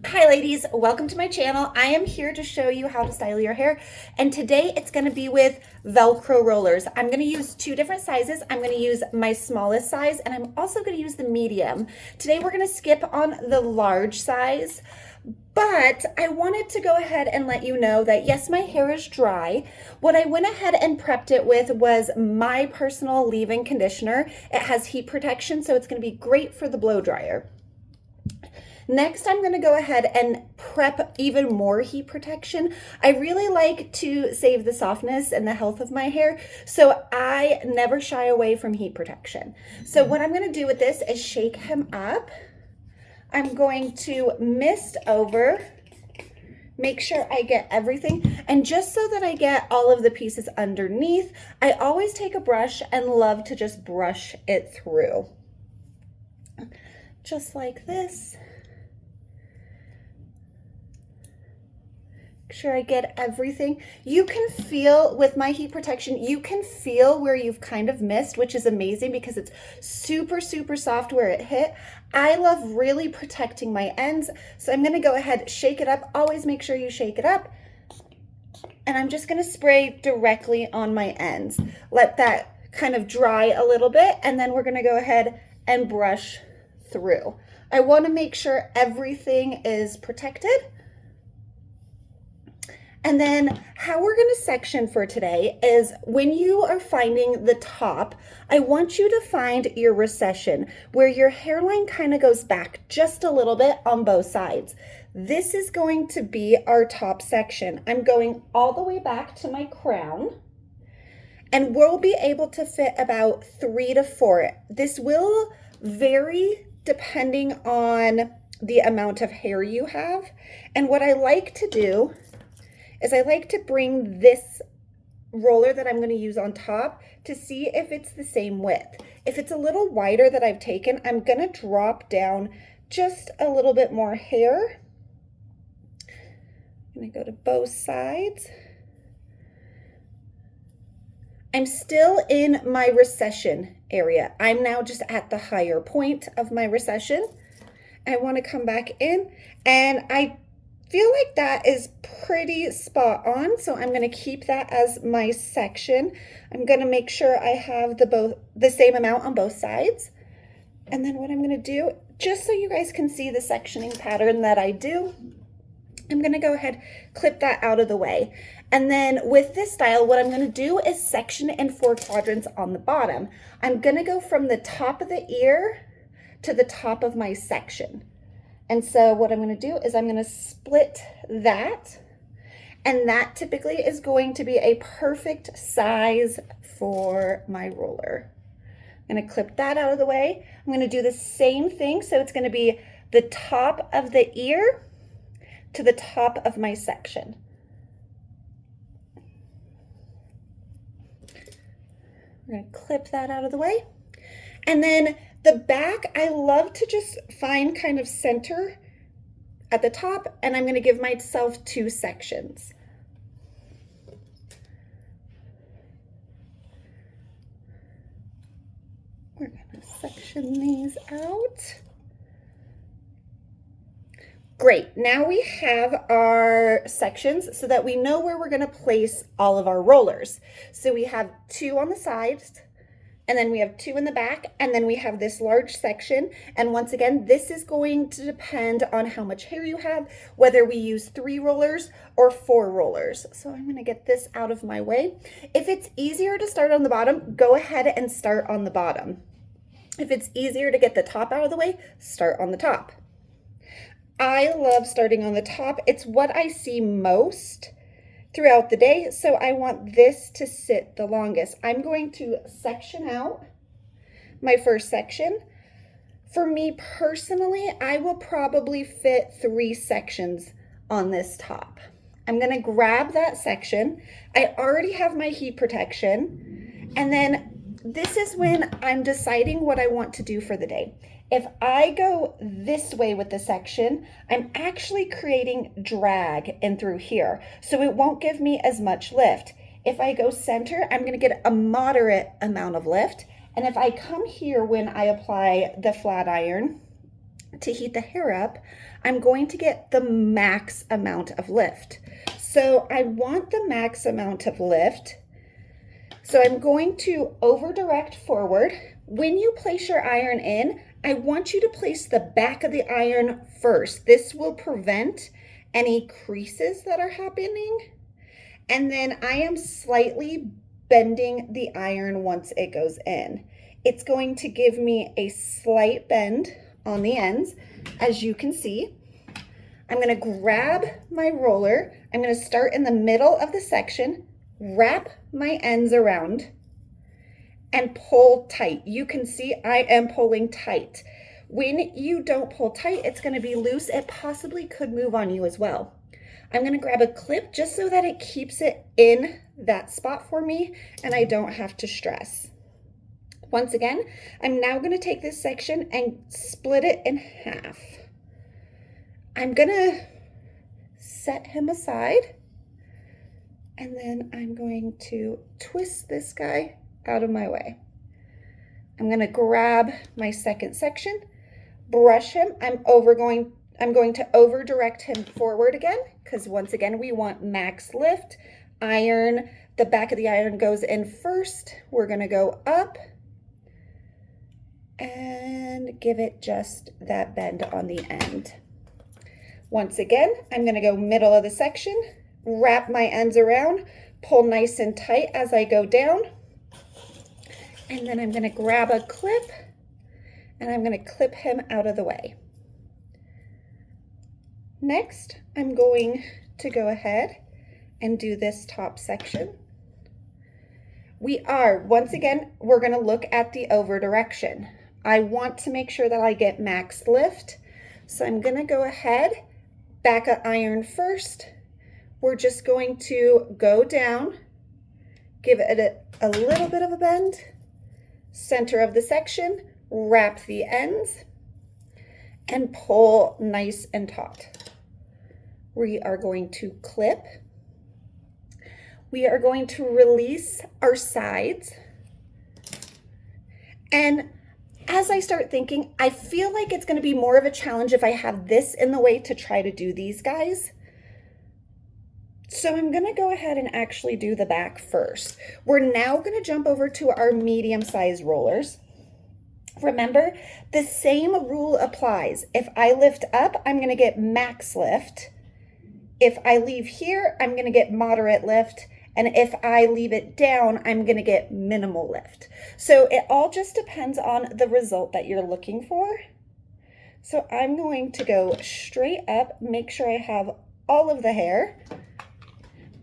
Hi ladies, welcome to my channel. I am here to show you how to style your hair, and today it's going to be with Velcro rollers. I'm going to use two different sizes. I'm going to use my smallest size, and I'm also going to use the medium. Today we're going to skip on the large size, but I wanted to go ahead and let you know that yes, my hair is dry. What I went ahead and prepped it with was my personal leave-in conditioner. It has heat protection, so it's going to be great for the blow dryer. Next, I'm going to go ahead and prep even more heat protection. I really like to save the softness and the health of my hair, so I never shy away from heat protection. So what I'm going to do with this is shake him up. I'm going to mist over, make sure I get everything, and just so that I get all of the pieces underneath, I always take a brush and love to just brush it through. Just like this. Sure I get everything. You can feel with my heat protection, you can feel where you've kind of missed, which is amazing because it's super soft where it hit. I love really protecting my ends, so I'm going to go ahead, shake it up. Always make sure you shake it up, and I'm just going to spray directly on my ends. Let that kind of dry a little bit, and then we're going to go ahead and brush through. I want to make sure everything is protected. And then how we're going to section for today is when you are finding the top, I want you to find your recession where your hairline kind of goes back just a little bit on both sides. This is going to be our top section. I'm going all the way back to my crown, and we'll be able to fit about 3 to 4. This will vary depending on the amount of hair you have. And what I like to do is I like to bring this roller that I'm going to use on top to see if it's the same width. If it's a little wider that I've taken, I'm going to drop down just a little bit more hair. I'm going to go to both sides. I'm still in my recession area. I'm now just at the higher point of my recession. I want to come back in, and I feel like that is pretty spot on, so I'm going to keep that as my section. I'm going to make sure I have the same amount on both sides. And then what I'm going to do, just so you guys can see the sectioning pattern that I do, I'm going to go ahead, clip that out of the way. And then with this style, what I'm going to do is section in 4 quadrants on the bottom. I'm going to go from the top of the ear to the top of my section. And so what I'm going to do is I'm going to split that, and that typically is going to be a perfect size for my roller. I'm going to clip that out of the way. I'm going to do the same thing, so it's going to be the top of the ear to the top of my section. I'm going to clip that out of the way. And then the back, I love to just find kind of center at the top, and I'm going to give myself 2 sections. We're going to section these out. Great, now we have our sections so that we know where we're going to place all of our rollers. So we have 2 on the sides, and then we have 2 in the back, and then we have this large section. And once again, this is going to depend on how much hair you have, whether we use 3 rollers or 4 rollers. So I'm going to get this out of my way. If it's easier to start on the bottom, go ahead and start on the bottom. If it's easier to get the top out of the way, start on the top. I love starting on the top. It's what I see most throughout the day, so I want this to sit the longest. I'm going to section out my first section. For me personally, I will probably fit 3 sections on this top. I'm going to grab that section. I already have my heat protection, and then this is when I'm deciding what I want to do for the day. If I go this way with the section, I'm actually creating drag in through here, so it won't give me as much lift. If I go center, I'm going to get a moderate amount of lift. And if I come here when I apply the flat iron, to heat the hair up, I'm going to get the max amount of lift. So I want the max amount of lift. So I'm going to over direct forward. When you place your iron in, I want you to place the back of the iron first. This will prevent any creases that are happening. And then I am slightly bending the iron once it goes in. It's going to give me a slight bend on the ends, as you can see. I'm going to grab my roller. I'm going to start in the middle of the section, wrap my ends around, and pull tight. You can see I am pulling tight. When you don't pull tight, it's going to be loose. It possibly could move on you as well. I'm going to grab a clip just so that it keeps it in that spot for me and I don't have to stress. Once again, I'm now going to take this section and split it in half. I'm going to set him aside, and then I'm going to twist this guy out of my way. I'm going to grab my second section, brush him. I'm going to over direct him forward again, because once again we want max lift. Iron, the back of the iron goes in first. We're going to go up and give it just that bend on the end. Once again, I'm going to go middle of the section, wrap my ends around, pull nice and tight as I go down, and then I'm going to grab a clip and I'm going to clip him out of the way. Next, I'm going to go ahead and do this top section. Once again, we're going to look at the over direction. I want to make sure that I get max lift, so I'm going to go ahead, back of iron first. We're just going to go down, give it a little bit of a bend, center of the section, wrap the ends, and pull nice and taut. We are going to clip. We are going to release our sides. And as I start thinking, I feel like it's going to be more of a challenge if I have this in the way to try to do these guys. So I'm going to go ahead and actually do the back first. We're now going to jump over to our medium-sized rollers. Remember, the same rule applies. If I lift up, I'm going to get max lift. If I leave here, I'm going to get moderate lift. And if I leave it down, I'm going to get minimal lift. So it all just depends on the result that you're looking for. So I'm going to go straight up, make sure I have all of the hair.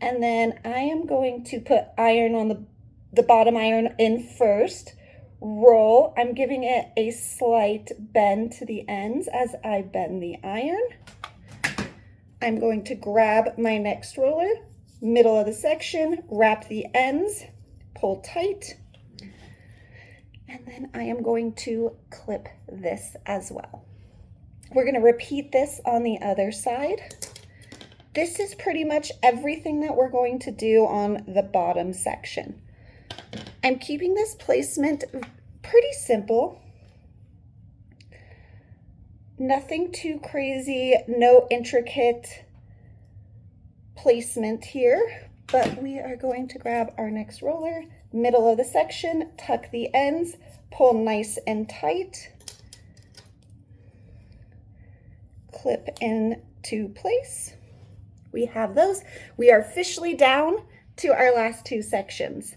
And then I am going to put iron on the bottom iron in first. Roll. I'm giving it a slight bend to the ends as I bend the iron. I'm going to grab my next roller, middle of the section, wrap the ends, pull tight, and then I am going to clip this as well. We're going to repeat this on the other side. This is pretty much everything that we're going to do on the bottom section. I'm keeping this placement pretty simple. Nothing too crazy, no intricate placement here, but we are going to grab our next roller, middle of the section, tuck the ends, pull nice and tight, clip into place. We have those. We are officially down to our last two sections.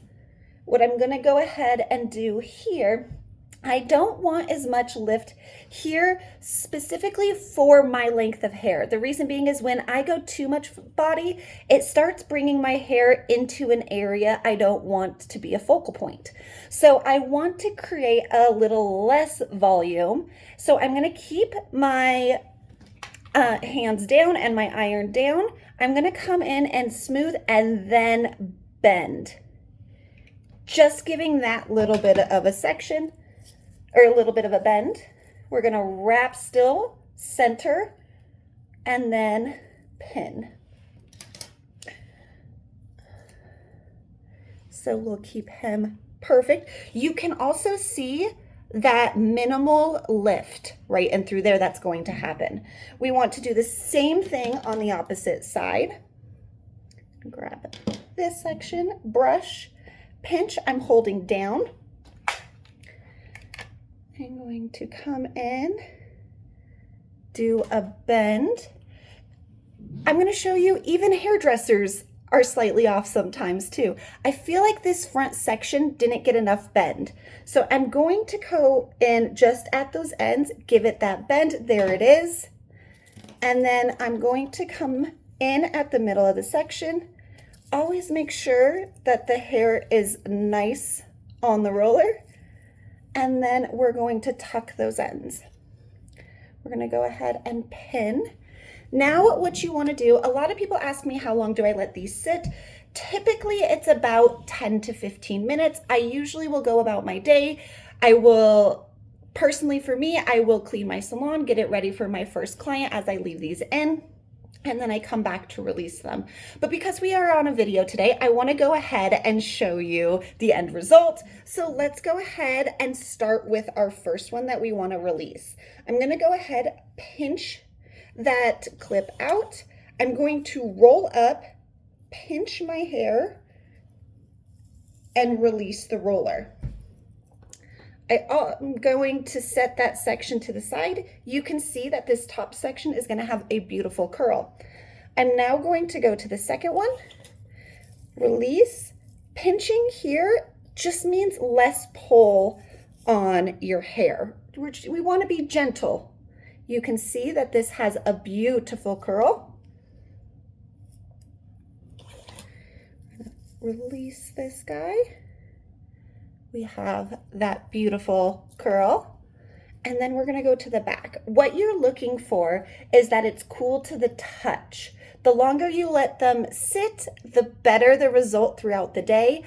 What I'm going to go ahead and do here, I don't want as much lift here specifically for my length of hair. The reason being is when I go too much body, it starts bringing my hair into an area I don't want to be a focal point. So I want to create a little less volume. So I'm going to keep my hands down and my iron down. I'm going to come in and smooth and then bend. Just giving that little bit of a section or a little bit of a bend. We're going to wrap still, center, and then pin. So we'll keep him perfect. You can also see that minimal lift right and through there that's going to happen. We want to do the same thing on the opposite side. Grab this section, brush, pinch, I'm holding down. I'm going to come in, do a bend. I'm going to show you even hairdressers are slightly off sometimes too. I feel like this front section didn't get enough bend. So I'm going to go in just at those ends, give it that bend. There it is. And then I'm going to come in at the middle of the section. Always make sure that the hair is nice on the roller. And then we're going to tuck those ends. We're going to go ahead and pin. Now what you want to do, a lot of people ask me how long do I let these sit? Typically it's about 10 to 15 minutes. I usually will go about my day. I will, personally for me, I will clean my salon, get it ready for my first client as I leave these in, and then I come back to release them. But because we are on a video today, I want to go ahead and show you the end result. So let's go ahead and start with our first one that we want to release. I'm going to go ahead, pinch that clip out. I'm going to roll up, pinch my hair, and release the roller. I'm going to set that section to the side. You can see that this top section is going to have a beautiful curl. I'm now going to go to the second one, release. Pinching here just means less pull on your hair. We want to be gentle. You can see that this has a beautiful curl. Release this guy. We have that beautiful curl. And then we're gonna go to the back. What you're looking for is that it's cool to the touch. The longer you let them sit, the better the result throughout the day.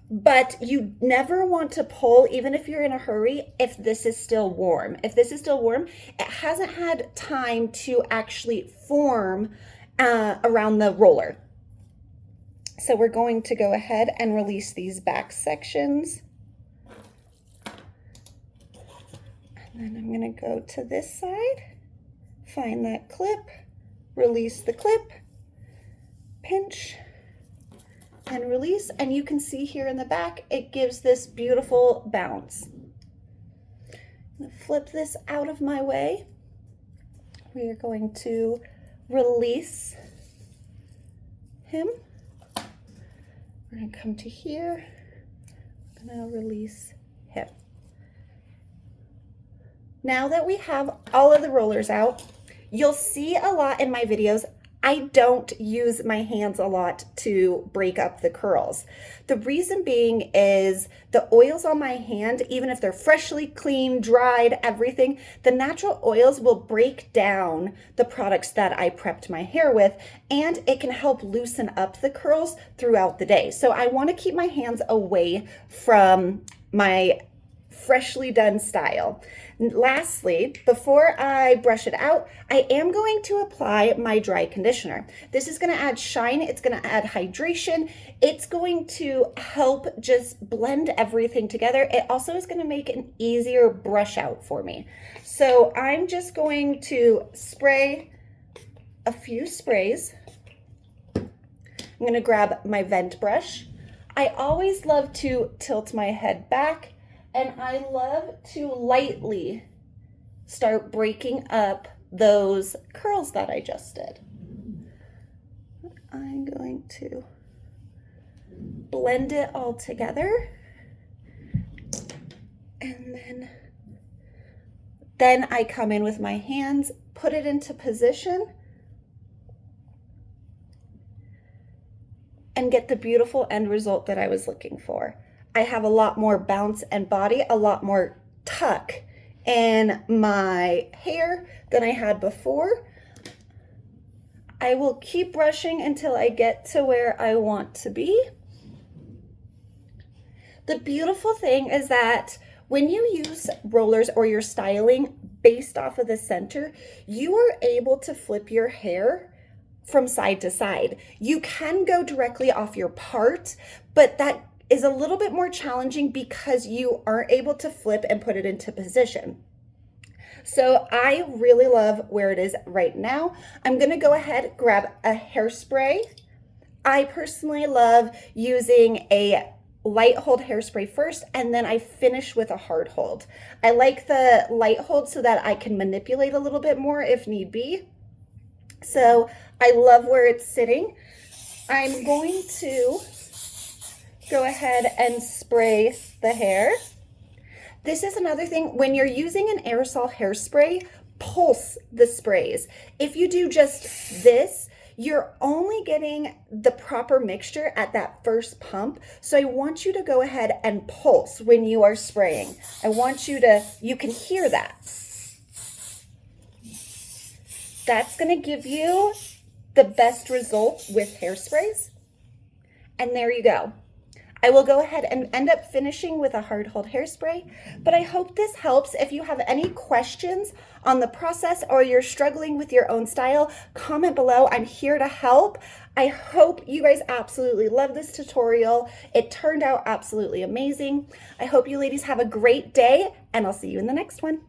But you never want to pull, even if you're in a hurry, if this is still warm. If this is still warm, it hasn't had time to actually form around the roller. So we're going to go ahead and release these back sections. And then I'm going to go to this side, find that clip, release the clip, pinch, and release. And you can see here in the back, it gives this beautiful bounce. I'm going to flip this out of my way. We are going to release him. We're going to come to here. I'm going to release him. Now that we have all of the rollers out, you'll see a lot in my videos, I don't use my hands a lot to break up the curls. The reason being is the oils on my hand, even if they're freshly clean, dried, everything, the natural oils will break down the products that I prepped my hair with, and it can help loosen up the curls throughout the day. So I want to keep my hands away from my freshly done style. Lastly, before I brush it out, I am going to apply my dry conditioner. This is going to add shine, it's going to add hydration, it's going to help just blend everything together. It also is going to make an easier brush out for me. So I'm just going to spray a few sprays. I'm going to grab my vent brush. I always love to tilt my head back, and I love to lightly start breaking up those curls that I just did. I'm going to blend it all together, and then I come in with my hands, put it into position, and get the beautiful end result that I was looking for. I have a lot more bounce and body, a lot more tuck in my hair than I had before. I will keep brushing until I get to where I want to be. The beautiful thing is that when you use rollers or you're styling based off of the center, you are able to flip your hair from side to side. You can go directly off your part, but that is a little bit more challenging because you aren't able to flip and put it into position. So I really love where it is right now. I'm gonna go ahead, grab a hairspray. I personally love using a light hold hairspray first, and then I finish with a hard hold. I like the light hold so that I can manipulate a little bit more if need be. So I love where it's sitting. I'm going to go ahead and spray the hair. This is another thing, when you're using an aerosol hairspray, pulse the sprays. If you do just this, you're only getting the proper mixture at that first pump. So I want you to go ahead and pulse when you are spraying. I want you can hear that. That's gonna give you the best result with hairsprays. And there you go. I will go ahead and end up finishing with a hard hold hairspray, but I hope this helps. If you have any questions on the process or you're struggling with your own style, comment below. I'm here to help. I hope you guys absolutely love this tutorial. It turned out absolutely amazing. I hope you ladies have a great day, and I'll see you in the next one.